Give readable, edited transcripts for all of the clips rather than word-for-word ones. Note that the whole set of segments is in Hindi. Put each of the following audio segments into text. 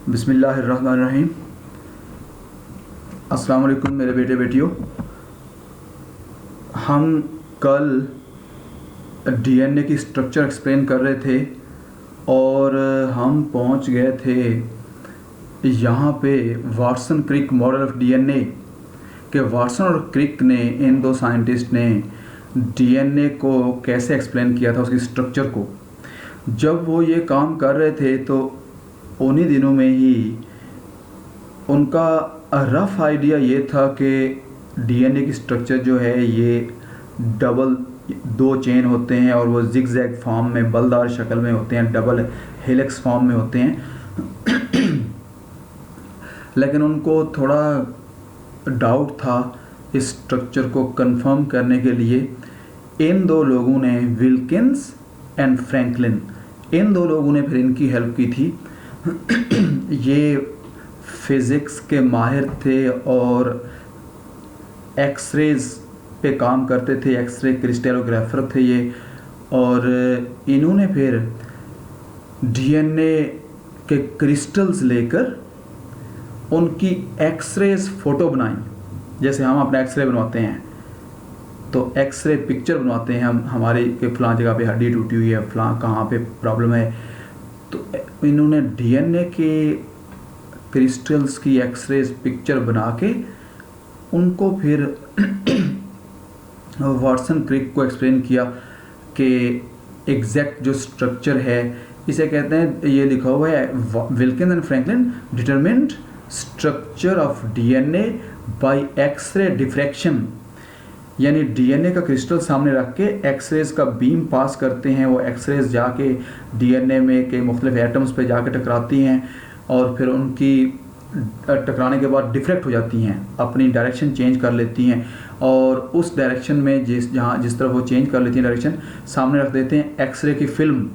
बिस्मिल्लाहिर्रहमानिर्रहीम। अस्सलाम वालेकुम मेरे बेटे बेटियों। हम कल डीएनए की स्ट्रक्चर एक्सप्लेन कर रहे थे और हम पहुंच गए थे यहाँ पे Watson Crick model of DNA के वाटसन और क्रिक ने, इन दो साइंटिस्ट ने डीएनए को कैसे एक्सप्लेन किया था, उसकी स्ट्रक्चर को। जब वो ये काम कर रहे थे तो उन्हीं दिनों में ही उनका रफ आइडिया ये था कि डीएनए की स्ट्रक्चर जो है ये दो चेन होते हैं और वो जिगजैग फॉर्म में, बलदार शक्ल में होते हैं, डबल हेलिक्स फॉर्म में होते हैं। लेकिन उनको थोड़ा डाउट था इस स्ट्रक्चर को कंफर्म करने के लिए। इन दो लोगों ने, विल्किंस एंड फ्रैंकलिन, इन दो लोगों ने फिर इनकी हेल्प की थी। ये फिज़िक्स के माहिर थे और एक्सरेज पे काम करते थे, एक्सरे क्रिस्टलोग्राफर थे ये। और इन्होंने फिर डीएनए के क्रिस्टल्स लेकर उनकी एक्सरेज फ़ोटो बनाई। जैसे हम अपना एक्सरे बनवाते हैं तो एक्सरे पिक्चर बनवाते हैं हम, हमारे के फ़लाँ जगह पे हड्डी टूटी हुई है, फ़लाँ कहाँ पे प्रॉब्लम है। तो इन्होंने डीएनए के क्रिस्टल्स की एक्सरेज पिक्चर बना के उनको फिर वाटसन क्रिक को एक्सप्लेन किया कि एग्जैक्ट जो स्ट्रक्चर है, इसे कहते हैं, ये लिखा हुआ है, Wilkins and Franklin determined structure of DNA by X-ray diffraction. यानी डीएनए का क्रिस्टल सामने रख के एक्सरेज का बीम पास करते हैं, वो एक्सरेज जाके डीएनए में के मुख्तलिफ एटम्स पे जाके टकराती हैं और फिर उनकी टकराने के बाद डिफ्रैक्ट हो जाती हैं, अपनी डायरेक्शन चेंज कर लेती हैं और उस डायरेक्शन में जिस तरफ वो चेंज कर लेती हैं डायरेक्शन, सामने रख देते हैं एक्सरे की फिल्म,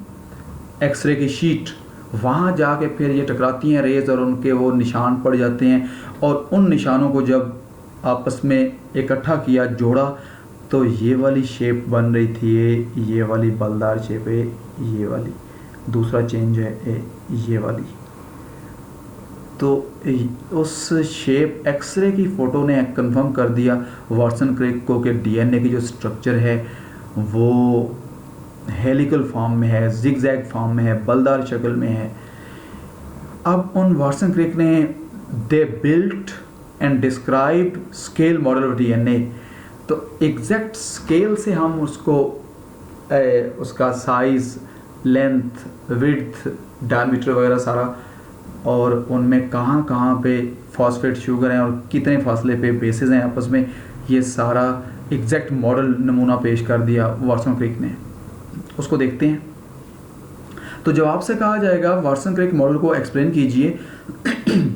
एक्सरे की शीट। वहाँ जाके फिर ये टकराती हैं रेज और उनके वो निशान पड़ जाते हैं। और उन निशानों को जब आपस में इकट्ठा किया, जोड़ा, तो ये वाली शेप बन रही थी, ये वाली बलदार शेप है, ये वाली दूसरा चेंज है ये वाली। तो उस शेप एक्सरे की फ़ोटो ने कंफर्म कर दिया वाटसन क्रिक को कि डीएनए की जो स्ट्रक्चर है वो हेलिकल फॉर्म में है, जिगजैग फॉर्म में है, बलदार शक्ल में है। अब उन वाटसन क्रिक ने they built and describe scale model of DNA. तो एग्जैक्ट स्केल से हम उसको उसका साइज़, लेंथ, विड्थ, डायमीटर वगैरह सारा, और उनमें कहाँ कहाँ पे फॉस्फेट शुगर हैं और कितने फासले पे बेसेस हैं आपस में, ये सारा एग्जैक्ट मॉडल नमूना पेश कर दिया वाटसन क्रिक ने। उसको देखते हैं। तो जब आपसे कहा जाएगा वाटसन क्रिक मॉडल को एक्सप्लेन कीजिए,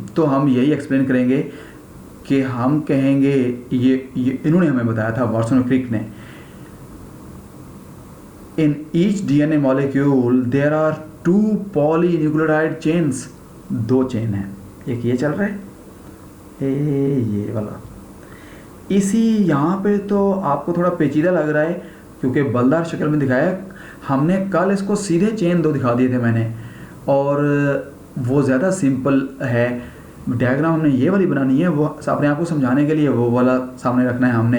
तो हम यही एक्सप्लेन करेंगे कि हम कहेंगे ये इन्होंने हमें बताया था, वाटसन क्रिक ने, in each DNA molecule there are 2 polynucleotide chains. 2 chain हैं, एक ये चल रहा है, ये वाला। इसी यहाँ पे तो आपको थोड़ा पेचीदा लग रहा है क्योंकि बलदार शक्ल में दिखाया। हमने कल इसको सीधे चेन 2 दिखा दिए थे मैंने, और वो ज़्यादा सिंपल है। डायग्राम हमने ये वाली बनानी है, वो अपने आप को समझाने के लिए वो वाला सामने रखना है हमने,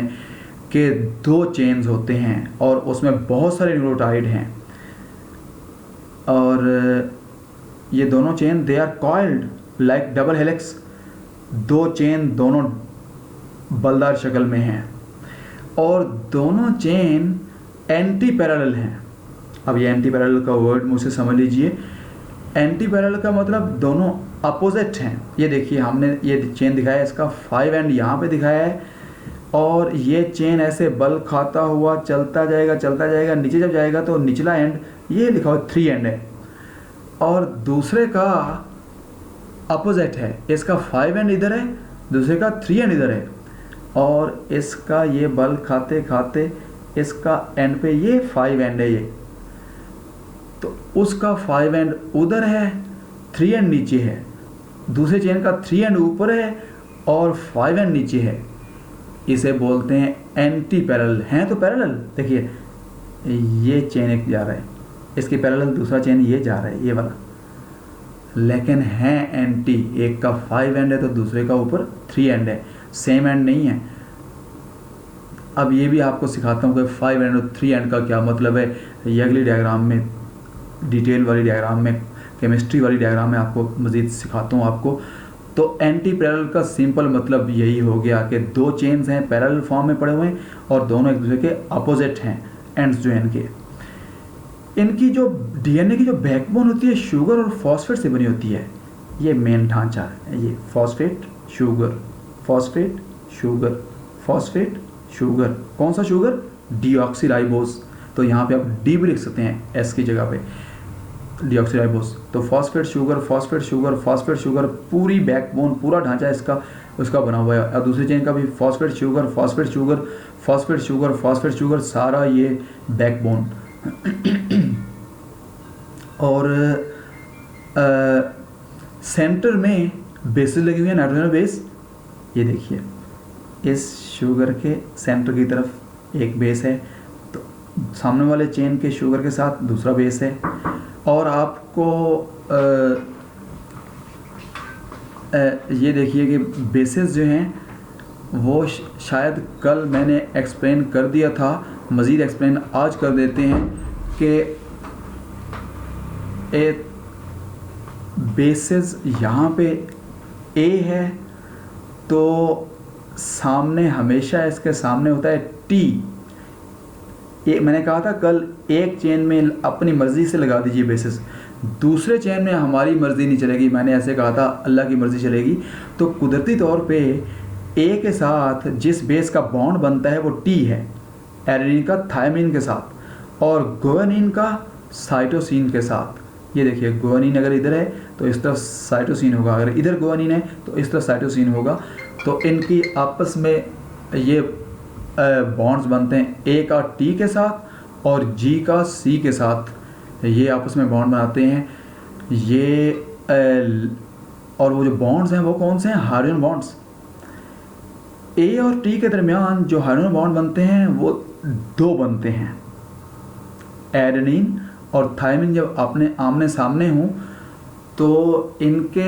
कि 2 चेन्स होते हैं और उसमें बहुत सारे न्यूक्लियोटाइड हैं और ये दोनों chain they are coiled like double helix. 2 chain दोनों बलदार शक्ल में हैं और दोनों चेन एंटी पैरेलल हैं। अब ये एंटी पैरेलल का वर्ड मुझसे समझ लीजिए। एंटी पैरेलल का मतलब दोनों अपोजिट हैं। ये देखिए, हमने ये चेन दिखाया है, इसका 5 एंड यहाँ पे दिखाया है और ये चेन ऐसे बल खाता हुआ चलता जाएगा, नीचे जब जाएगा तो निचला एंड ये लिखा हुआ 3 एंड है और दूसरे का अपोजिट है। इसका 5 एंड इधर है, दूसरे का 3 एंड इधर है और इसका ये बल खाते खाते इसका एंड पे ये 5 एंड है ये, तो उसका 5 एंड उधर है, 3 एंड नीचे है, दूसरे चेन का 3 एंड ऊपर है और 5 एंड नीचे है। इसे बोलते हैं एंटी पैरेलल। हैं तो पैरेलल, देखिए ये चेन एक जा रहा है, इसके पैरेलल दूसरा चेन ये जा रहा है, ये वाला लेकिन हैं एंटी। एक का 5 एंड है तो दूसरे का ऊपर 3 एंड है, सेम एंड नहीं है। अब ये भी आपको सिखाता हूँ कि 5 एंड और 3 एंड का क्या मतलब है। ये अगली डायग्राम में, डिटेल वाली डायग्राम में, केमिस्ट्री वाली डायग्राम में आपको मज़ीद सिखाता हूँ आपको। तो एंटी पैरेलल का सिंपल मतलब यही हो गया कि दो चेन्स हैं, पैरेलल फॉर्म में पड़े हुए हैं और दोनों एक दूसरे के अपोजिट हैं, एंड्स जो हैं इनके। इनकी जो डीएनए की जो बैकबोन होती है शुगर और फॉस्फेट से बनी होती है। ये मेन ढांचा है, ये phosphate sugar, phosphate sugar, phosphate sugar. कौन सा शुगर? डीऑक्सीराइबोस। तो यहाँ पे आप डी भी लिख सकते हैं एस की जगह पे, डीऑक्सीराइबोस। तो phosphate sugar, phosphate sugar, phosphate sugar, पूरी बैकबोन, पूरा ढांचा इसका उसका बना हुआ है। और दूसरी चेन का भी phosphate sugar, phosphate sugar, phosphate sugar, phosphate sugar, सारा ये बैकबोन। और सेंटर में बेसेस लगी हुई है, नाइट्रोजन बेस। ये देखिए, इस शुगर के सेंटर की तरफ एक बेस है, तो सामने वाले चेन के शुगर के साथ दूसरा बेस है। और आपको ये देखिए कि बेसेस जो हैं वो शायद कल मैंने एक्सप्लेन कर दिया था, मज़ीद एक्सप्लेन आज कर देते हैं कि बेसेस यहाँ पे ए है तो सामने हमेशा इसके सामने होता है टी। ये मैंने कहा था कल, एक चेन में अपनी मर्ज़ी से लगा दीजिए बेसिस, दूसरे चेन में हमारी मर्ज़ी नहीं चलेगी। मैंने ऐसे कहा था अल्लाह की मर्ज़ी चलेगी। तो कुदरती तौर पे ए के साथ जिस बेस का बॉन्ड बनता है वो टी है, एडेनिन का थायमिन के साथ और गुआनिन का साइटोसिन के साथ। ये देखिए, गुआनिन अगर इधर है तो इस तरफ साइटोसिन होगा, अगर इधर गुआनिन है तो इस तरफ साइटोसिन होगा। तो इनकी आपस में ये बॉन्ड्स बनते हैं, ए का टी के साथ और जी का सी के साथ, ये आपस में बॉन्ड बनाते हैं। ये और वो जो बॉन्ड्स हैं वो कौन से हैं? Hydrogen bonds. ए और टी के दरमियान जो हाइड्रोजन बॉन्ड बनते हैं वो दो बनते हैं, एडेनिन और थायमिन। जब अपने आमने सामने हों तो इनके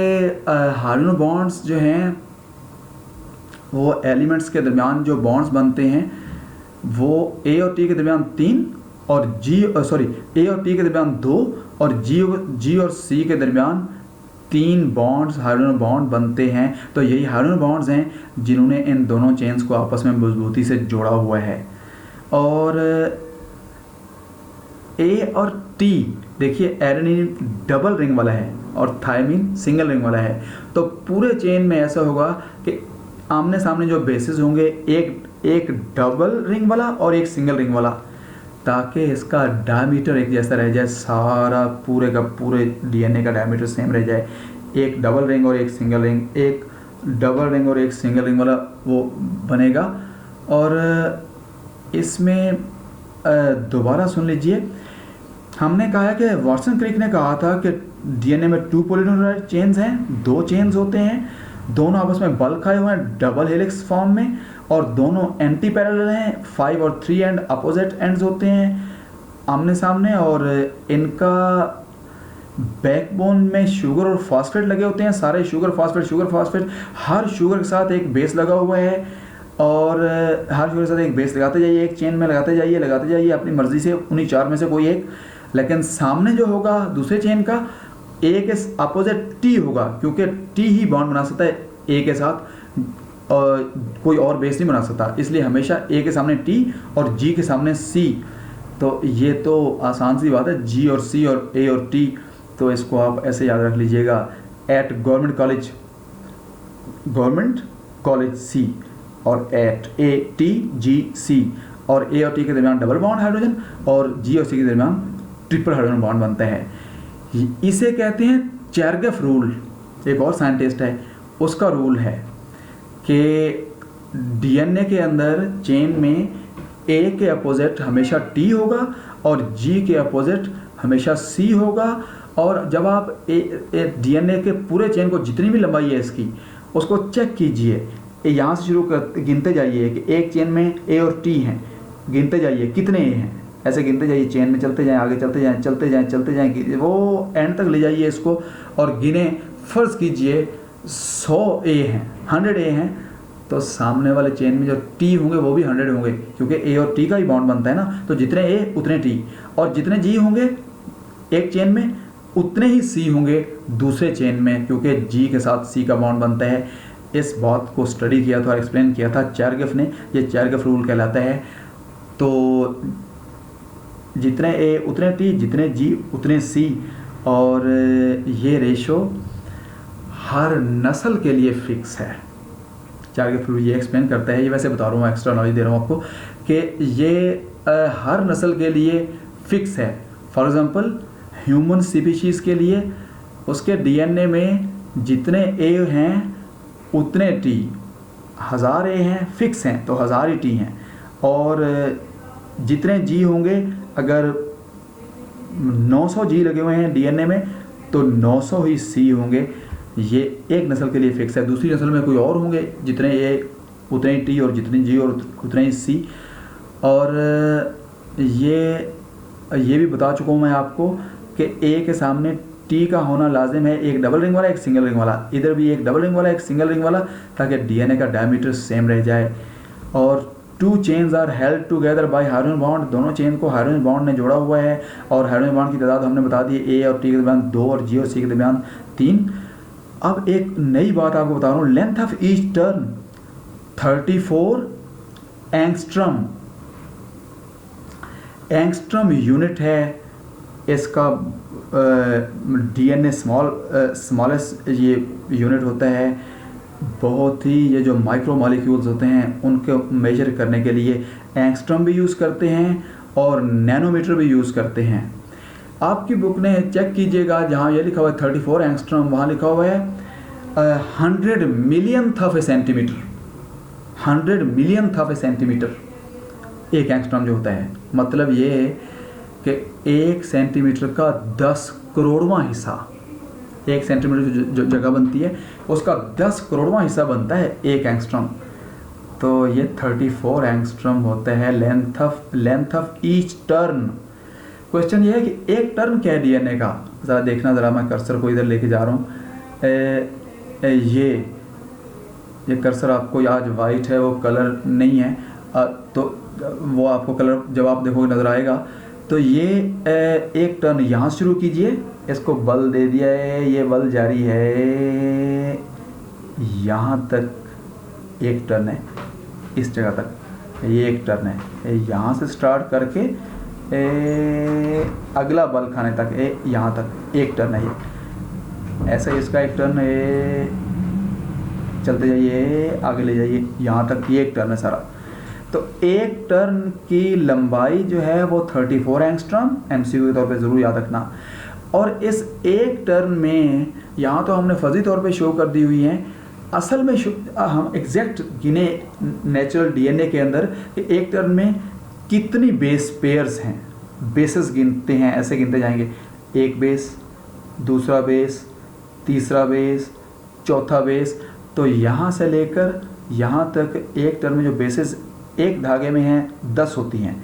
हाइड्रोजन बॉन्ड्स जो हैं वो एलिमेंट्स के दरमियान जो बॉन्ड्स बनते हैं वो ए और टी के दरमियान 3 और ए और टी के दरमियान 2 और जी और सी के दरमियान 3 बॉन्ड्स, हाइड्रोजन बॉन्ड बनते हैं। तो यही हाइड्रोजन बॉन्ड्स हैं जिन्होंने इन दोनों चेन्स को आपस में मजबूती से जोड़ा हुआ है। और ए और टी देखिए, एडेनिन डबल रिंग वाला है और थायमिन सिंगल रिंग वाला है। तो पूरे चेन में ऐसा होगा कि आमने सामने जो बेसिस होंगे, एक डबल रिंग वाला और एक सिंगल रिंग वाला, ताकि इसका डायमीटर एक जैसा रह जाए, सारा पूरे का पूरे डीएनए का डायमीटर सेम रह जाए। एक डबल रिंग और एक सिंगल रिंग, एक डबल रिंग और एक सिंगल रिंग वाला वो बनेगा। और इसमें दोबारा सुन लीजिए, हमने कहा है कि वाटसन क्रिक ने कहा था कि डीएनए में 2 पॉलीनुक्लियोटाइड चेन्स हैं, 2 चेन्स होते हैं, दोनों आपस में बल्क खाए हुए हैं डबल हेलिक्स फॉर्म में, और दोनों एंटी पैरेलल हैं, 5 और 3 एंड अपोजिट एंड्स होते हैं आमने सामने। और इनका बैकबोन में शुगर और फॉस्फेट लगे होते हैं, सारे शुगर फॉस्फेट, हर शुगर के साथ एक बेस लगा हुआ है। और हर शुगर के साथ एक बेस लगाते जाइए, एक चेन में लगाते जाइए अपनी मर्जी से, उन्हीं 4 में से कोई एक। लेकिन सामने जो होगा दूसरे चेन का, ए के अपोजिट टी होगा, क्योंकि टी ही बॉन्ड बना सकता है ए के साथ, और कोई और बेस नहीं बना सकता। इसलिए हमेशा ए के सामने टी और जी के सामने सी। तो ये तो आसान सी बात है, जी और सी और ए और टी। तो इसको आप ऐसे याद रख लीजिएगा, एट गवर्नमेंट कॉलेज सी और एट ए टी जी सी। और ए और टी के दरमियान डबल बॉन्ड हाइड्रोजन और जी और सी के दरमियान ट्रिपल हाइड्रोजन बॉन्ड बनता है। इसे कहते हैं चेरगेफ रूल। एक और साइंटिस्ट है, उसका रूल है कि डीएनए के अंदर चेन में ए के अपोजिट हमेशा टी होगा और जी के अपोजिट हमेशा सी होगा। और जब आप डीएनए के पूरे चेन को, जितनी भी लंबाई है इसकी, उसको चेक कीजिए, यहाँ से शुरू कर गिनते जाइए कि एक चेन में ए और टी हैं, गिनते जाइए कितने ए हैं, ऐसे गिनते जाइए, चेन में चलते जाएं, आगे चलते जाएं, चलते जाएं, चलते जाएं, वो एंड तक ले जाइए इसको और गिने। फ़र्ज़ कीजिए 100 ए हैं, 100 ए हैं, तो सामने वाले चेन में जो टी होंगे वो भी 100 होंगे, क्योंकि ए और टी का ही बॉन्ड बनता है ना। तो जितने ए उतने टी, और जितने जी होंगे एक चेन में उतने ही सी होंगे दूसरे चेन में, क्योंकि जी के साथ सी का बॉन्ड बनता है। इस बात को स्टडी किया था और एक्सप्लेन किया था चैरगेफ ने, ये चैरगेफ रूल कहलाता है। तो जितने ए उतने टी, जितने जी उतने सी, और ये रेशो हर नस्ल के लिए फिक्स है। चैरगेफ रूल ये एक्सप्लेन करता है, ये वैसे बता रहा हूँ, एक्स्ट्रा नॉलेज दे रहा हूँ आपको, कि ये हर नस्ल के लिए फिक्स है। फॉर एग्ज़ाम्पल ह्यूमन स्पीशीज़ के लिए उसके डीएनए में जितने ए हैं उतने टी, 1000 ए हैं फिक्स हैं तो 1000 ही टी हैं, और जितने जी होंगे, अगर 900 जी लगे हुए हैं डीएनए में तो 900 ही सी होंगे। ये एक नस्ल के लिए फिक्स है। दूसरी नस्ल में कोई और होंगे, जितने ए उतने ही टी और जितने जी और उतने ही सी। और ये भी बता चुका हूँ मैं आपको कि ए के सामने टी का होना लाजिम है, एक डबल रिंग वाला एक सिंगल रिंग वाला, इधर भी एक डबल रिंग वाला एक सिंगल रिंग वाला, ताकि डीएनए का डायमीटर सेम रह जाए। और 2 chains are held together by hydrogen bond, दोनों चेन को हाइड्रोजन बॉन्ड ने जोड़ा हुआ है। और हाइड्रोजन बॉन्ड की तादाद हमने बता दी, ए और टी के दरमियान 2 और जी और सी के दरमियान 3। अब एक नई बात आपको बता रहा हूँ, length of each turn 34 angstrom, angstrom unit है इसका। डीएनए स्मॉलेस्ट ये यूनिट होता है। बहुत ही ये जो माइक्रो मॉलिक्यूल्स होते हैं उनको मेजर करने के लिए एंगस्ट्रम भी यूज़ करते हैं और नैनोमीटर भी यूज़ करते हैं। आपकी बुक ने चेक कीजिएगा, जहाँ ये लिखा हुआ है 34 एंगस्ट्रम, वहाँ लिखा हुआ है 100 millionth of A centimetre, 100 millionth of A centimetre एक एंगस्ट्रम जो होता है। मतलब ये है कि 1 सेंटीमीटर का 10 करोड़वां हिस्सा, 1 सेंटीमीटर जो जगह बनती है उसका 10 करोड़वां हिस्सा बनता है एक एंगस्ट्रम। तो ये 34 एंगस्ट्रम होता है length of each turn. Question ये है कि एक टर्न क्या है डीएनए का, ज़रा देखना, ज़रा मैं कर्सर को इधर लेके जा रहा हूँ। ये कर्सर आपको आज वाइट है, वो कलर नहीं है, तो वो आपको कलर जब आप देखोगे नज़र आएगा। तो ये एक टर्न यहाँ शुरू कीजिए, इसको बल दे दिया है, ये बल जारी है यहाँ तक, एक टर्न है इस जगह तक, ये एक टर्न है यहाँ से स्टार्ट करके अगला बल खाने तक, यहाँ तक एक टर्न है ये। ऐसा इसका एक टर्न है, चलते जाइए आगे ले जाइए यहाँ तक, ये एक टर्न है सारा। तो एक टर्न की लंबाई जो है वो 34 एंगस्ट्रम, एमसीक्यू के तौर पे ज़रूर याद रखना। और इस एक टर्न में यहाँ तो हमने फर्जी तौर पे शो कर दी हुई हैं, असल में हम एग्जैक्ट गिने नेचुरल डीएनए के अंदर कि एक टर्न में कितनी बेस पेयर्स हैं, बेसेस गिनते हैं, ऐसे गिनते जाएंगे, एक बेस, दूसरा बेस, तीसरा बेस, चौथा बेस। तो यहाँ से लेकर यहाँ तक एक टर्न में जो बेसेस एक धागे में हैं 10 होती हैं,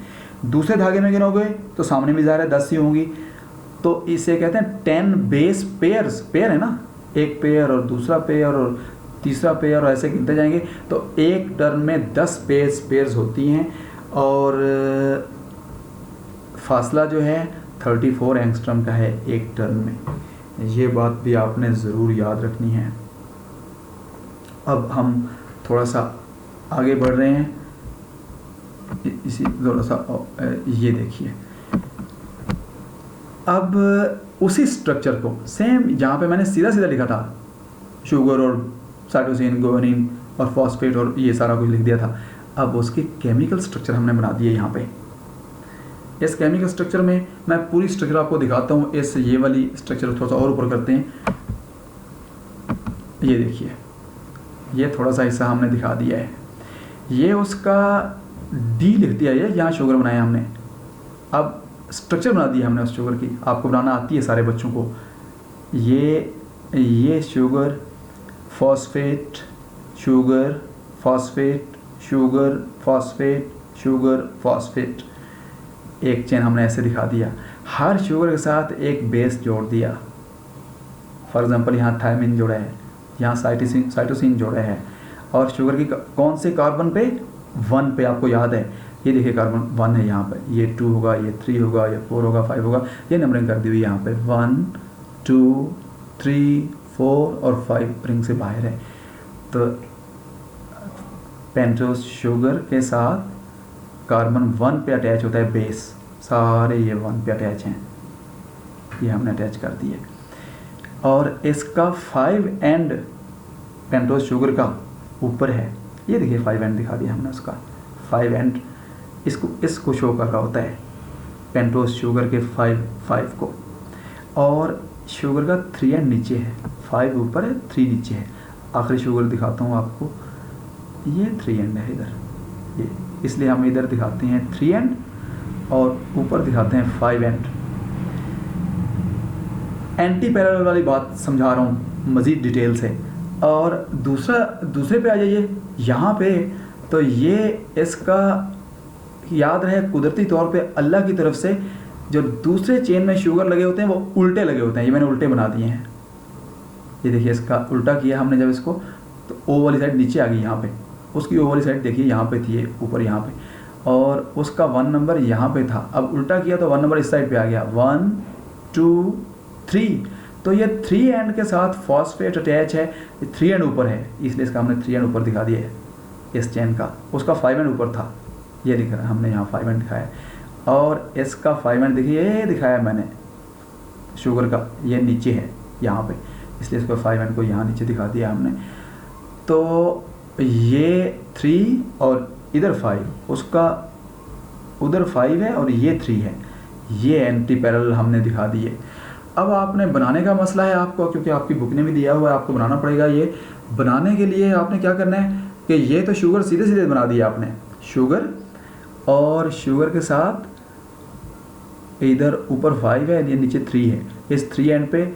दूसरे धागे में गिनोगे तो सामने भी ज़ाहिर है 10 ही होंगी। तो इसे कहते हैं 10 बेस पेयर्स, पेयर है ना, एक पेयर और दूसरा पेयर और तीसरा पेयर, और ऐसे गिनते जाएंगे। तो एक टर्न में 10 पेयर्स होती हैं, और फासला जो है 34 एंगस्ट्रम का है एक टर्न में। ये बात भी आपने ज़रूर याद रखनी है। अब हम थोड़ा सा आगे बढ़ रहे हैं, इसी थोड़ा सा ये देखिए। अब उसी स्ट्रक्चर को सेम जहाँ पे मैंने सीधा सीधा लिखा था, शुगर और साइटोसिन, गुआनिन और फॉस्फेट और ये सारा कुछ लिख दिया था, अब उसकी केमिकल स्ट्रक्चर हमने बना दी है यहाँ पे। इस केमिकल स्ट्रक्चर में मैं पूरी स्ट्रक्चर आपको दिखाता हूँ। इस ये वाली स्ट्रक्चर थोड़ा सा और ऊपर करते हैं, ये देखिए, ये थोड़ा सा हिस्सा हमने दिखा दिया है, ये उसका डी लिख दिया है, यहाँ शुगर बनाया हमने। अब स्ट्रक्चर बना दिया हमने उस शुगर की, आपको बनाना आती है सारे बच्चों को। ये sugar, phosphate, sugar, phosphate, sugar, phosphate, sugar, phosphate, एक चेन हमने ऐसे दिखा दिया, हर शुगर के साथ एक बेस जोड़ दिया। फॉर एग्जांपल यहाँ थायमिन जोड़ा है, यहाँ साइटोसिन जोड़ा है, और शुगर की कौन से कार्बन पे, 1 पे, आपको याद है ये देखिए कार्बन 1 है यहाँ पे, ये 2 होगा, ये 3 होगा, ये 4 होगा, 5 होगा, ये नंबरिंग कर दी हुई यहाँ पे 1 2 3 4 और 5 रिंग से बाहर है। तो पेंटोज शुगर के साथ कार्बन 1 पे अटैच होता है बेस, सारे ये 1 पे अटैच हैं, ये हमने अटैच कर दिए। और इसका 5 एंड पेंटोज शुगर का ऊपर है, ये देखिए 5 एंड दिखा दिया हमने उसका 5 एंड, इसको शो कर रहा होता है पेंटोज शुगर के 5 को। और शुगर का 3 एंड नीचे है, 5 ऊपर है 3 नीचे है। आखिरी शुगर दिखाता हूँ आपको, ये 3 एंड है इधर, ये इसलिए हम इधर दिखाते हैं 3 एंड और ऊपर दिखाते हैं 5 एंड। एंटी पैरेलल वाली बात समझा रहा हूँ मज़ीद डिटेल से। और दूसरे पे आ जाइए यहाँ पे, तो ये इसका याद रहे कुदरती तौर पे अल्लाह की तरफ से जो दूसरे चेन में शुगर लगे होते हैं वो उल्टे लगे होते हैं, ये मैंने उल्टे बना दिए हैं। ये देखिए इसका उल्टा किया हमने जब इसको, तो ओ वाली साइड नीचे आ गई यहाँ पे, उसकी ओ वाली साइड देखिए यहाँ पे थी ऊपर यहाँ पे, और उसका 1 नंबर यहाँ पे था। अब उल्टा किया तो 1 नंबर इस साइड पे आ गया, 1 2 3। तो ये 3 एंड के साथ फॉस्फेट अटैच है, 3 एंड ऊपर है, इसलिए इसका हमने 3 एंड ऊपर दिखा दिया है इस चेन का। उसका 5 एंड ऊपर था, ये दिख रहा है, हमने यहाँ 5 एंड दिखाया। और इसका 5 एंड देखिए ये दिखाया मैंने शुगर का, ये नीचे है यहाँ पे, इसलिए इसको 5 एंड को यहाँ नीचे दिखा दिया हमने। तो ये 3 और इधर 5, उसका उधर 5 है और ये 3 है, ये एंटी पैरेलल हमने दिखा दिए। अब आपने बनाने का मसला है आपको, क्योंकि आपकी बुक ने भी दिया हुआ है, आपको बनाना पड़ेगा। ये बनाने के लिए आपने क्या करना है कि ये तो शुगर सीधे सीधे बना दिया आपने, शुगर और शुगर के साथ इधर ऊपर 5 है, ये नीचे 3 है। इस 3 एंड पे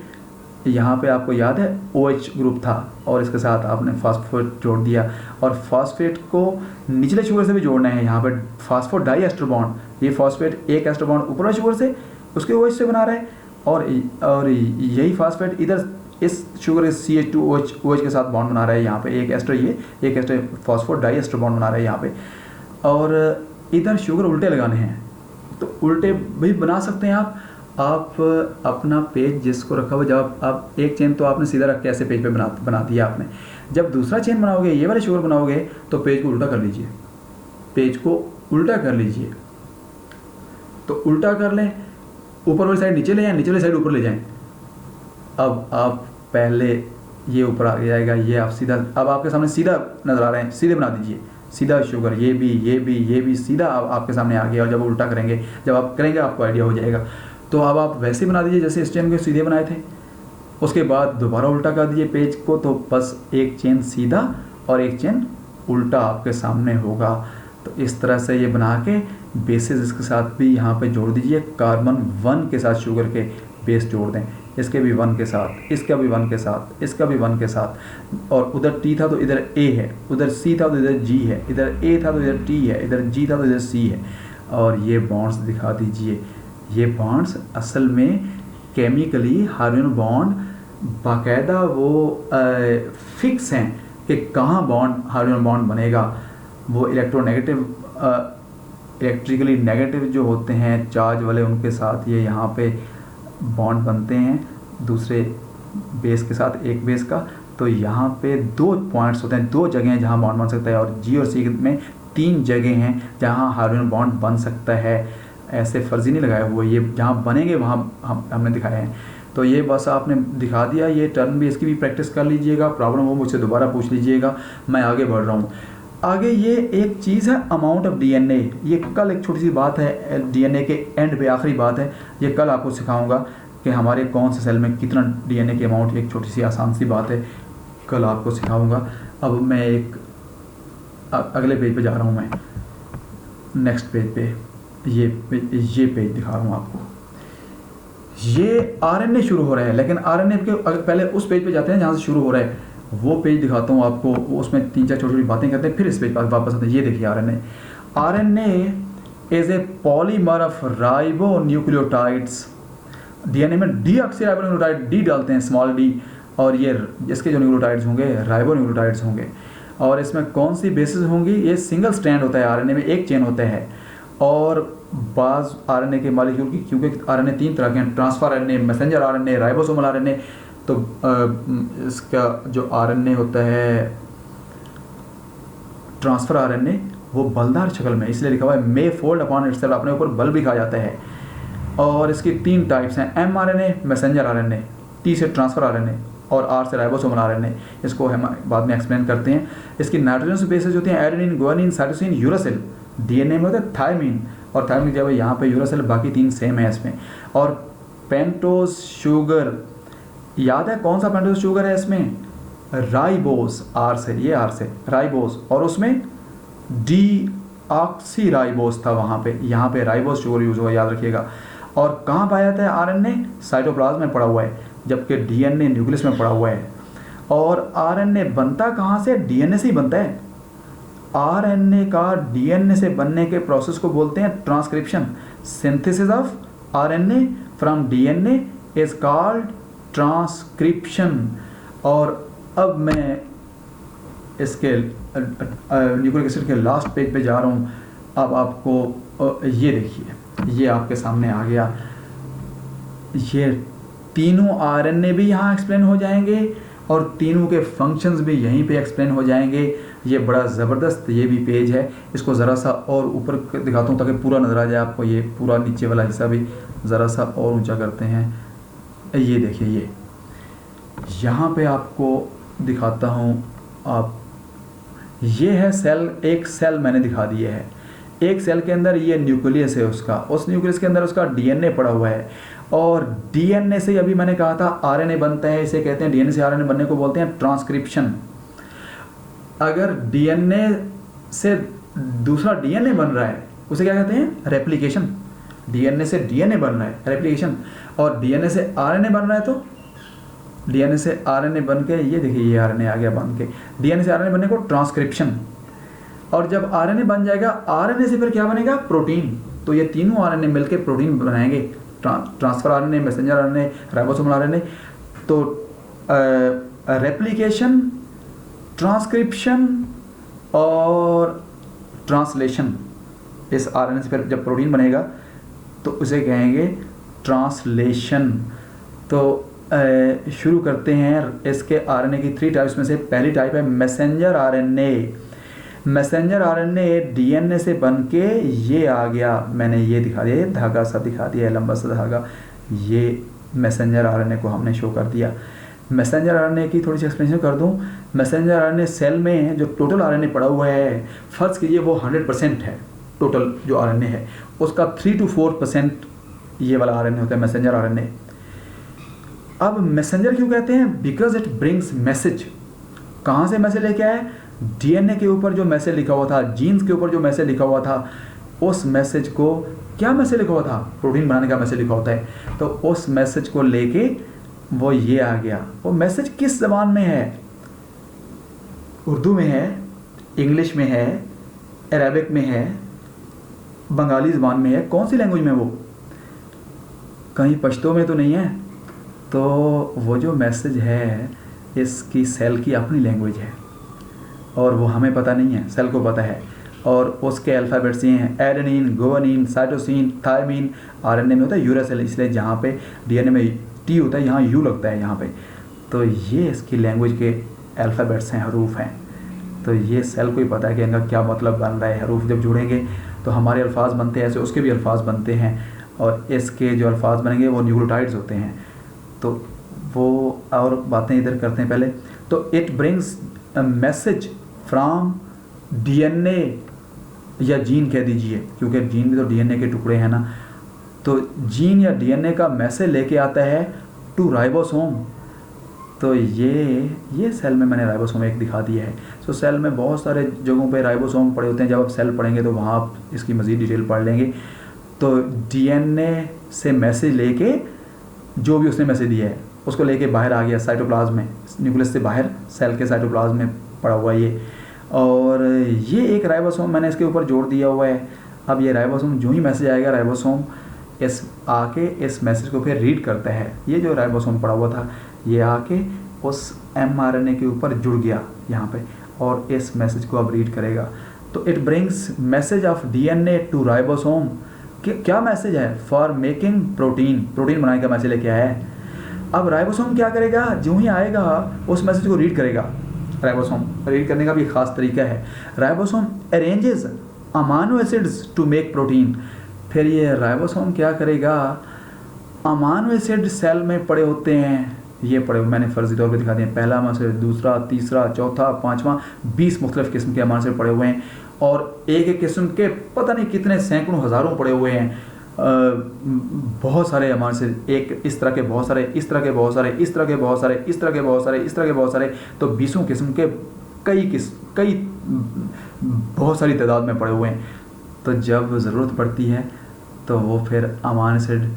यहाँ पे आपको याद है OH ग्रुप था, और इसके साथ आपने फास्फेट जोड़ दिया, और फास्फेट को निचले शुगर से भी जोड़ना है। यहाँ पे फास्फो डाई एस्टर बॉन्ड, ये फास्फेट एक एस्टर बॉन्ड ऊपर शुगर से उसके OH से बना रहा है, और यही फास्फेट इधर इस शुगर CH2OH के साथ बॉन्ड बना रहा है। यहाँ पे एक एस्टर, ये एक ester phosphodiester bond बना रहा है यहाँ पे। और इधर शुगर उल्टे लगाने हैं, तो उल्टे भी बना सकते हैं आप अपना पेज जिसको रखा हुआ, जब आप एक चेन तो आपने सीधा रख के ऐसे पेज पे बना दिया आपने। जब दूसरा चेन बनाओगे, ये वाले शुगर बनाओगे, तो पेज को उल्टा कर लीजिए, पेज को उल्टा कर लीजिए। तो उल्टा कर लें, ऊपर वाली साइड नीचे ले जाएं, नीचे वाली साइड ऊपर ले जाएं। अब आप पहले ये ऊपर आ जाएगा, ये आप सीधा, अब आपके सामने सीधा नज़र आ रहे हैं, सीधे बना दीजिए, सीधा शुगर, ये भी सीधा आपके सामने आ गया। और जब उल्टा करेंगे, जब आप करेंगे आपको आइडिया हो जाएगा। तो अब आप वैसे बना दीजिए जैसे इस चेन को सीधे बनाए थे, उसके बाद दोबारा उल्टा कर दीजिए पेज को, तो बस एक चेन सीधा और एक चेन उल्टा आपके सामने होगा। तो इस तरह से ये बना के बेसेस इसके साथ भी यहाँ पे जोड़ दीजिए। कार्बन 1 के साथ शुगर के बेस जोड़ दें, इसके भी 1 के साथ, इसका भी 1 के साथ, इसका भी 1 के साथ। और उधर T था तो इधर A है, उधर C था तो इधर G है, इधर A था तो इधर T है, इधर G था तो इधर C है। और ये बॉन्ड्स दिखा दीजिए। ये बॉन्ड्स असल में केमिकली हाइड्रोजन बॉन्ड बाकायदा वो फिक्स हैं कि कहाँ बॉन्ड हाइड्रोजन बॉन्ड बनेगा। वो इलेक्ट्रोनेगेटिव इलेक्ट्रिकली नेगेटिव जो होते हैं चार्ज वाले, उनके साथ ये यहाँ पे बॉन्ड बनते हैं दूसरे बेस के साथ एक बेस का। तो यहाँ पे 2 पॉइंट्स होते हैं, 2 जगह हैं जहाँ बॉन्ड बन सकता है, और G और C में 3 जगह हैं जहाँ हाइड्रोजन बॉन्ड बन सकता है। ऐसे फर्जी नहीं लगाया हुआ, ये जहाँ बनेंगे वहाँ हमने दिखाए हैं। तो ये बस आपने दिखा दिया। ये टर्म भी, इसकी भी प्रैक्टिस कर लीजिएगा, प्रॉब्लम हो मुझसे दोबारा पूछ लीजिएगा। मैं आगे बढ़ रहा हूँ। आगे ये एक चीज़ है अमाउंट ऑफ DNA। ये कल एक छोटी सी बात है, DNA के एंड पे आखिरी बात है, ये कल आपको सिखाऊंगा कि हमारे कौन से सेल में कितना DNA की अमाउंट, एक छोटी सी आसान सी बात है, कल आपको सिखाऊंगा। अब मैं एक अगले पेज पे जा रहा हूँ, मैं नेक्स्ट पेज पे ये पेज दिखा रहा हूँ आपको। ये RNA शुरू हो रहा है, लेकिन RNA के पहले उस पेज पे जाते हैं जहाँ से शुरू हो रहा है, वो पेज दिखाता हूँ आपको। उसमें 3-4 छोटी छोटी बातें करते हैं, फिर इस पेज पर वापस आते हैं। ये देखिए RNA is a polymer of ribonucleotides. DNA में डीऑक्सीराइबोन्यूक्लियोटाइड डी डालते हैं, स्मॉल डी, और ये इसके जो न्यूक्लियोटाइड्स होंगे राइबोन्यूक्लियोटाइड्स होंगे। और इसमें कौन सी बेसिस होंगी? ये सिंगल स्ट्रैंड होता है, आरएनए में एक चेन होता है। और बाज़ आरएनए के मॉलिक्यूल की, क्योंकि आरएनए 3 तरह के हैं, transfer RNA, messenger RNA, ribosomal RNA, तो इसका जो आरएनए होता है ट्रांसफर आरएनए वो बलदार शक्ल में, इसलिए लिखा हुआ है मे फोल्ड अपॉन इटसेल्फ, अपने ऊपर बल भी कहा जाता है। और इसकी 3 टाइप्स हैं, m RNA, messenger RNA, t से ट्रांसफर आरएनए और आर से राइबोसोमल आरएनए। इसको हम बाद में एक्सप्लेन करते हैं। इसकी नाइट्रोजन बेसिस होती हैं adenine, guanine, cytosine, uracil. DNA में होता है थायमिन, और थायमिन जब यहाँ पे यूरासिल, बाकी 3 सेम है इसमें। और पेंटोज शुगर, याद है कौन सा पेंटोज शुगर है इसमें? राइबोस, आर से, ये आर से राइबोस, और उसमें डीऑक्सी राइबोस था वहाँ पे, यहाँ पे राइबोस शुगर यूज हुआ, याद रखिएगा। और कहाँ पाया जाता है आरएनए? साइटोप्लाज्म में पड़ा हुआ है, जबकि डीएनए न्यूक्लियस में पड़ा हुआ है। और आरएनए बनता कहाँ से? डीएनए से ही बनता है। आरएनए का डीएनए से बनने के प्रोसेस को बोलते हैं transcription. Synthesis of RNA from DNA is called transcription. और अब मैं इसके न्यूक्लिक एसिड के लास्ट पेज पे जा रहा हूँ। अब आपको ये देखिए, ये आपके सामने आ गया। ये तीनों आरएनए भी यहाँ एक्सप्लेन हो जाएंगे और तीनों के फंक्शंस भी यहीं पे एक्सप्लेन हो जाएंगे। ये बड़ा ज़बरदस्त ये भी पेज है। इसको ज़रा सा और ऊपर दिखाता हूँ ताकि पूरा नज़र आ जाए आपको। ये पूरा नीचे वाला हिस्सा भी ज़रा सा और ऊंचा करते हैं। ये देखिए, ये यहाँ पे आपको दिखाता हूँ। आप, ये है सेल, एक सेल मैंने दिखा दिया है। एक सेल के अंदर ये न्यूक्लियस है उसका, उस न्यूक्लियस के अंदर उसका डीएनए पड़ा हुआ है। और डीएनए से अभी मैंने कहा था आरएनए बनता है, इसे कहते हैं डीएनए से आरएनए बनने को बोलते हैं ट्रांसक्रिप्शन। अगर डीएनए से दूसरा डीएनए बन रहा है उसे क्या कहते हैं? रेप्लिकेशन। डीएनए से डीएनए बन रहा है, रेप्लिकेशन। और डीएनए से आरएनए बन रहा है तो डीएनए से आरएनए बन के, ये देखिए ये आरएनए आ गया बन के, डीएनए से आरएनए बनने को ट्रांसक्रिप्शन। और जब आरएनए बन जाएगा, आरएनए से फिर क्या बनेगा? प्रोटीन। तो ये तीनों आरएनए मिलकर प्रोटीन बनाएंगे, transfer RNA, messenger RNA, ribosomal RNA. तो रेप्लिकेशन, ट्रांसक्रिप्शन और ट्रांसलेशन, इस आरएनए से फिर जब प्रोटीन बनेगा तो उसे कहेंगे ट्रांसलेशन। तो शुरू करते हैं इसके आरएनए की 3 टाइप्स में से। पहली टाइप है messenger RNA. Messenger RNA DNA से बन के ये आ गया, मैंने ये दिखा दिया, ये धागा सा दिखा दिया, लंबा सा धागा, ये मैसेंजर आरएनए को हमने शो कर दिया। मैसेंजर आरएनए की थोड़ी सी एक्सप्लेनेशन कर दूं। मैसेंजर आरएनए सेल में जो टोटल आरएनए पड़ा हुआ है, फर्ज कीजिए वो 100% है, टोटल जो आरएनए है उसका 3 to 4% ये वाला आरएनए होता है, मैसेंजर आरएनए। अब मैसेंजर क्यों कहते हैं? Because it brings message. कहाँ से मैसेज लेके आए? डीएनए के ऊपर जो मैसेज लिखा हुआ था, जीन्स के ऊपर जो मैसेज लिखा हुआ था, उस मैसेज को, क्या मैसेज लिखा हुआ था? प्रोटीन बनाने का मैसेज लिखा होता है। तो उस मैसेज को लेके वो ये आ गया। वो मैसेज किस ज़बान में है? उर्दू में है, इंग्लिश में है, अरेबिक में है, बंगाली ज़बान में है, कौन सी लैंग्वेज में? वो कहीं पश्तो में तो नहीं है। तो वो जो मैसेज है इसकी सेल की अपनी लैंग्वेज है और वो हमें पता नहीं है, सेल को पता है। और उसके अल्फ़ाबेट्स ये हैं adenine, guanine, cytosine, thymine. RNA में होता है यूरासिल, इसलिए जहाँ पे डीएनए में टी होता है यहाँ यू लगता है यहाँ पे। तो ये इसकी लैंग्वेज के अल्फ़ाबेट्स हैं, हरूफ हैं। तो ये सेल को ही पता है कि इनका क्या मतलब बन रहा है। हरूफ जब जुड़ेंगे तो हमारे अल्फाज बनते हैं, ऐसे उसके भी अल्फाज बनते हैं और इसके जो अल्फाज बनेंगे वो न्यूक्लियोटाइड्स होते हैं। तो वो और बातें इधर करते हैं पहले। तो it brings a message from DNA या जीन कह दीजिए, क्योंकि जीन भी तो डीएनए के टुकड़े हैं ना। तो जीन या डीएनए का मैसेज लेके आता है टू राइबोसोम। तो ये सेल में मैंने राइबोसोम एक दिखा दिया है। सो सेल में बहुत सारे जगहों पे राइबोसोम पड़े होते हैं। जब आप सेल पढ़ेंगे तो वहाँ आप इसकी मज़ीद डिटेल पढ़ लेंगे। तो डीएनए से मैसेज लेके, जो भी उसने मैसेज दिया है उसको लेके बाहर आ गया साइटोप्लाज्म में, न्यूक्लियस से बाहर सेल के साइटोप्लाज्म में पड़ा हुआ ये। और ये एक राइबोसोम मैंने इसके ऊपर जोड़ दिया हुआ है अब ये राइबोसोम जो ही मैसेज आएगा, राइबोसोम इस आके इस मैसेज को फिर रीड करता है। ये जो राइबोसोम पड़ा हुआ था ये आके उस mRNA के ऊपर जुड़ गया यहाँ पे और इस मैसेज को अब रीड करेगा। तो it brings message of DNA to ribosome. क्या मैसेज है? फॉर मेकिंग प्रोटीन, प्रोटीन बनाने का मैसेज लेके आया है। अब राइबोसोम क्या करेगा? जो ही आएगा उस मैसेज को रीड करेगा। राइबोसोम रीड करने का भी खास तरीका है। Ribosome arranges amino acids to make protein. फिर ये राइबोसोम क्या करेगा? अमाइनो एसिड सेल में पड़े होते हैं, ये पड़े मैंने फर्जी तौर पे दिखा दिए, पहला अमाइनो एसिड, दूसरा, तीसरा, चौथा, पांचवा, 20 मुख्तलिफ किस्म के अमाइनो एसिड पड़े हुए हैं और एक एक किस्म के पता नहीं कितने सैकड़ों हज़ारों पड़े हुए हैं। बहुत सारे अमाइनो एसिड, एक इस तरह के बहुत सारे, इस तरह के बहुत सारे, इस तरह के बहुत सारे, इस तरह के बहुत सारे, इस तरह के बहुत सारे, तो 20 किस्म के कई बहुत सारी तादाद में पड़े हुए हैं। तो जब ज़रूरत पड़ती है तो वो फिर अमाइनो एसिड,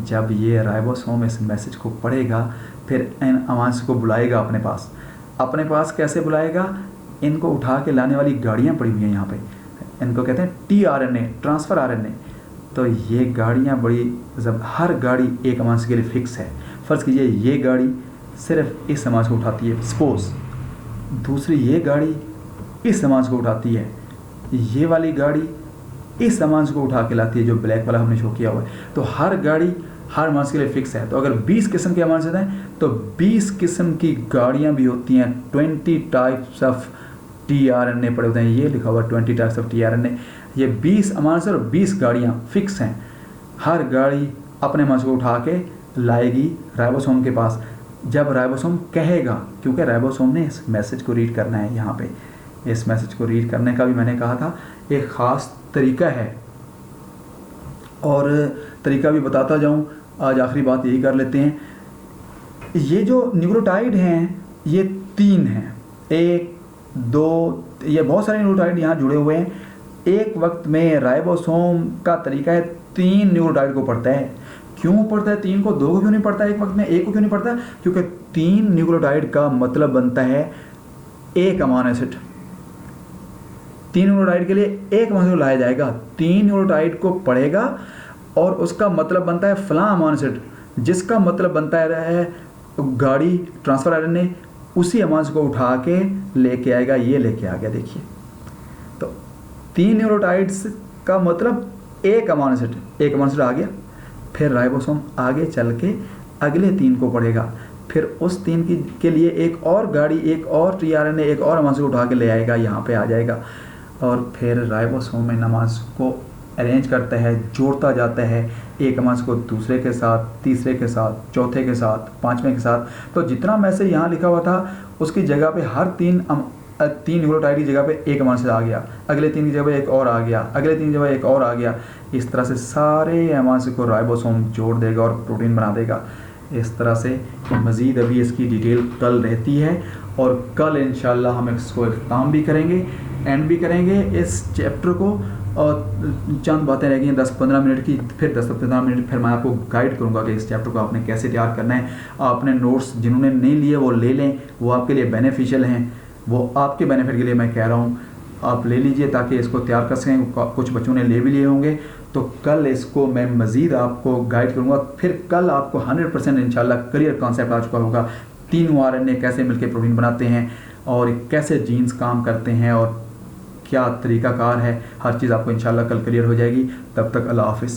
जब ये राइबोसोम इस मैसेज को पढ़ेगा फिर इन अमाइनो एसिड को बुलाएगा अपने पास कैसे बुलाएगा? इनको उठा के लाने वाली गाड़ियाँ पड़ी हुई हैं यहाँ पे, इनको कहते हैं tRNA, ट्रांसफ़र RNA। तो ये गाड़ियाँ बड़ी, जब हर गाड़ी एक अमाइनो एसिड के लिए फिक्स है। फ़र्ज़ कीजिए ये गाड़ी सिर्फ इस अमाइनो एसिड को उठाती है, सपोज़, दूसरी ये गाड़ी इस अमाइनो एसिड को उठाती है, ये वाली गाड़ी इस अमाइनो एसिड को उठा के लाती है, जो ब्लैक वाला हमने शो किया हुआ है। तो हर गाड़ी हर अमाइनो एसिड के लिए फिक्स है। तो अगर 20 किस्म के अमाइनो एसिड हैं तो 20 किस्म की गाड़ियाँ भी होती हैं। 20 टाइप्स ऑफ tRNA पड़े होते हैं, ये लिखा हुआ 20 टाइप्स ऑफ tRNA। ये 20 अमाइनो एसिड और 20 गाड़ियाँ फिक्स हैं। हर गाड़ी अपने अमाइनो एसिड को उठा के लाएगी राइबोसोम के पास। जब राइबोसोम कहेगा, क्योंकि राइबोसोम ने इस मैसेज को रीड करना है, यहाँ पे इस मैसेज को रीड करने का भी मैंने कहा था एक ख़ास तरीका है और तरीका भी बताता जाऊँ। आज आखिरी बात यही कर लेते हैं, ये जो न्यूक्लियोटाइड हैं ये 3 हैं, 1, 2, ये बहुत सारे न्यूक्लियोटाइड यहाँ जुड़े हुए हैं। एक वक्त में राइबोसोम का तरीका है 3 न्यूक्लियोटाइड को पढ़ता है। क्यों पढ़ता है 3 को? 2 को क्यों नहीं पढ़ता एक वक्त में? 1 को क्यों नहीं पढ़ता? क्योंकि 3 न्यूक्लियोटाइड का मतलब बनता है एक अमाइनो एसिड। 3 न्यूक्लियोटाइड के लिए एक अमाइनो एसिड लाया जाएगा, 3 न्यूक्लियोटाइड को पढ़ेगा और उसका मतलब बनता है फलां अमाइनो एसिड, जिसका मतलब बनता है गाड़ी ट्रांसफ़र RNA, उसी अमाइनो एसिड को उठा के लेके आएगा। ये लेके आ गया, देखिए। तो 3 न्यूक्लियोटाइड्स का मतलब एक अमाइनो एसिड, एक अमाइनो एसिड आ गया। फिर राइबोसोम आगे चल के अगले 3 को पढ़ेगा, फिर उस 3 के लिए एक और गाड़ी, एक और tRNA, एक और अमाइनो एसिड उठा के ले आएगा, यहाँ पे आ जाएगा। और फिर राइबोसोम इन अमाइनो एसिड को अरेंज करता है, जोड़ता जाता है, एक अमाइनो एसिड को दूसरे के साथ, तीसरे के साथ, चौथे के साथ, 5वें के साथ। तो जितना मैसेज यहाँ लिखा हुआ था उसकी जगह पे हर 3 न्यूक्लियोटाइड की जगह पे एक अमाइनो एसिड आ गया, अगले 3 की जगह एक और आ गया, अगले 3 की जगह एक और आ गया। इस तरह से सारे अमाइनो एसिड को राइबोसोम जोड़ देगा और प्रोटीन बना देगा। इस तरह से मज़ीद अभी इसकी डिटेल कल रहती है और कल इंशाल्लाह हम इसको इख्तिताम भी करेंगे, एंड भी करेंगे इस चैप्टर को। और चंद बातें रह गई हैं 10-15 मिनट की, फिर 10-15 मिनट फिर मैं आपको गाइड करूंगा कि इस चैप्टर को आपने कैसे तैयार करना है। आपने नोट्स जिन्होंने नहीं लिए वो ले लें, वो आपके लिए बेनिफिशियल हैं, वो आपके बेनिफिट के लिए मैं कह रहा हूँ, आप ले लीजिए ताकि इसको तैयार कर सकें। कुछ बच्चों ने ले भी लिए होंगे, तो कल इसको मैं मज़ीद आपको गाइड करूँगा। फिर कल आपको 100% इंशाल्लाह क्लियर कॉन्सेप्ट आ चुका होगा, 3 RNA कैसे मिलकर प्रोटीन बनाते हैं और कैसे जीन्स काम करते हैं और क्या तरीक़ाकार है, हर चीज़ आपको इंशाल्लाह कल क्लियर हो जाएगी। तब तक अल्लाह हाफ़िज़।